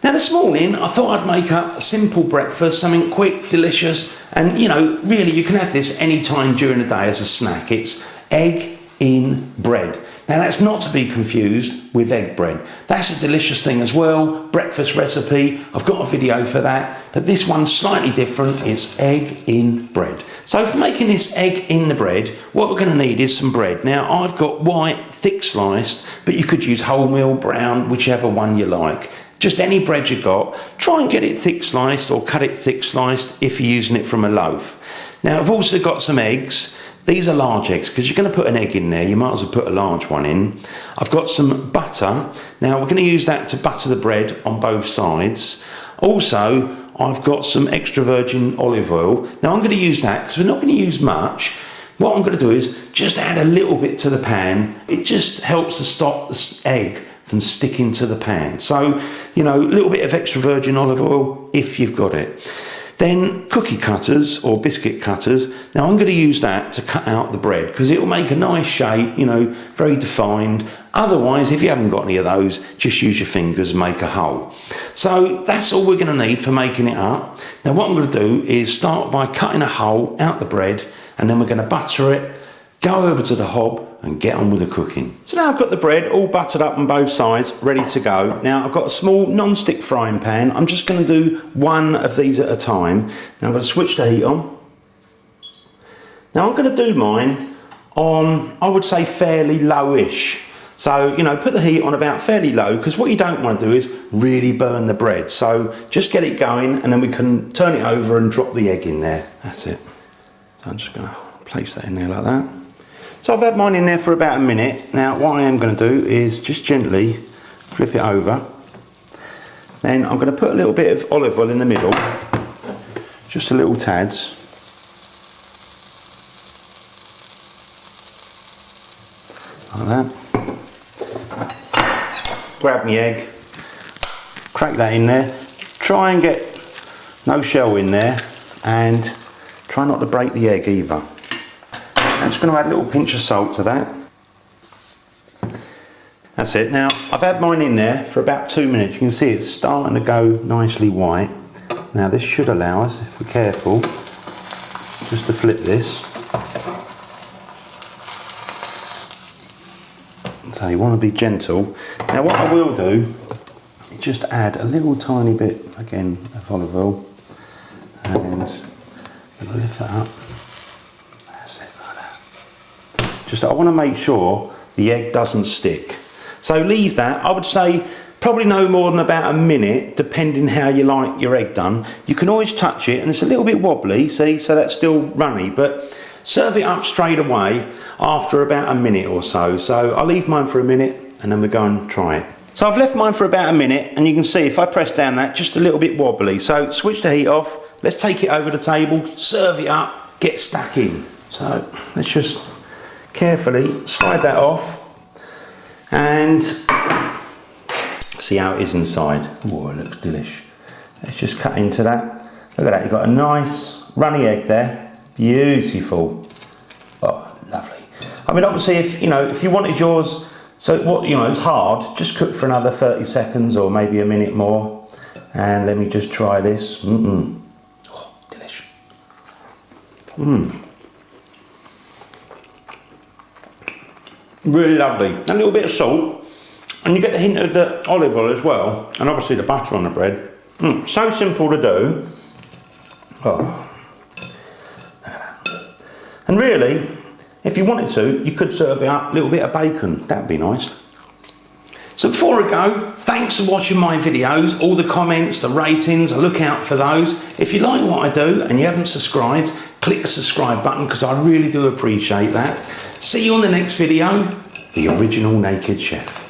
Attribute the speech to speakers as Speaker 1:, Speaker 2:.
Speaker 1: Now this morning I thought I'd make up a simple breakfast, something quick, delicious, and you know, really you can have this any time during the day as a snack. It's egg in bread. Now that's not to be confused with egg bread. That's a delicious thing as well, breakfast recipe. I've got a video for that, but this one's slightly different. It's egg in bread. So for making this egg in the bread, what we're going to need is some bread. Now I've got white, thick sliced, but you could use wholemeal, brown, whichever one you like. Just any bread you got. Try and get it thick sliced or cut it thick sliced if you're using it from a loaf. Now I've also got some eggs. These are large eggs because you're going to put an egg in there. You might as well put a large one in. I've got some butter. Now we're going to use that to butter the bread on both sides. Also, I've got some extra virgin olive oil. Now I'm going to use that because we're not going to use much. What I'm going to do is just add a little bit to the pan. It just helps to stop the egg from sticking to the pan. So, you know, a little bit of extra virgin olive oil if you've got it. Then cookie cutters or biscuit cutters. Now I'm going to use that to cut out the bread because it will make a nice shape, you know, very defined. Otherwise, if you haven't got any of those, just use your fingers and make a hole. So that's all we're going to need for making it up. Now what I'm going to do is start by cutting a hole out the bread, and then we're going to butter it, go over to the hob and get on with the cooking. So now I've got the bread all buttered up on both sides, ready to go. Now I've got a small non-stick frying pan. I'm just going to do one of these at a time. Now I'm going to switch the heat on. Now I'm going to do mine on, I would say, fairly lowish. So, you know, put the heat on about fairly low, because what you don't want to do is really burn the bread. So just get it going and then we can turn it over and drop the egg in there. That's it. So I'm just going to place that in there like that. So I've had mine in there for about a minute. Now what I am going to do is just gently flip it over. Then I'm going to put a little bit of olive oil in the middle, just a little tads. Like that. Grab my egg, crack that in there. Try and get no shell in there, and try not to break the egg either. I'm just going to add a little pinch of salt to that. That's it. Now I've had mine in there for about 2 minutes. You can see it's starting to go nicely white. Now this should allow us, if we're careful, just to flip this. So you want to be gentle. Now what I will do is just add a little tiny bit again of olive oil, and lift that up. Just I want to make sure the egg doesn't stick. So leave that, I would say probably no more than about a minute, depending how you like your egg done. You can always touch it, and it's a little bit wobbly, see, so that's still runny, but serve it up straight away after about a minute or so. So I'll leave mine for a minute and then we'll go and try it. So I've left mine for about a minute, and you can see if I press down that, just a little bit wobbly. So switch the heat off, let's take it over the table, serve it up, get stuck in. So let's just carefully slide that off and see how it is inside. Oh, it looks delish. Let's just cut into that. Look at that, you've got a nice runny egg there. Beautiful. Oh, lovely. I mean, obviously, if you wanted yours, so what, you know, it's hard, just cook for another 30 seconds or maybe a minute more. And let me just try this. Oh, delish. Really lovely. A little bit of salt, and you get the hint of the olive oil as well, and obviously the butter on the bread. So simple to do. Oh, look at that. And really, if you wanted to, you could serve it up a little bit of bacon. That'd be nice. So before I go, thanks for watching my videos, all the comments, the ratings, I look out for those. If you like what I do and you haven't subscribed, click the subscribe button because I really do appreciate that. See you on the next video, The Original Naked Chef.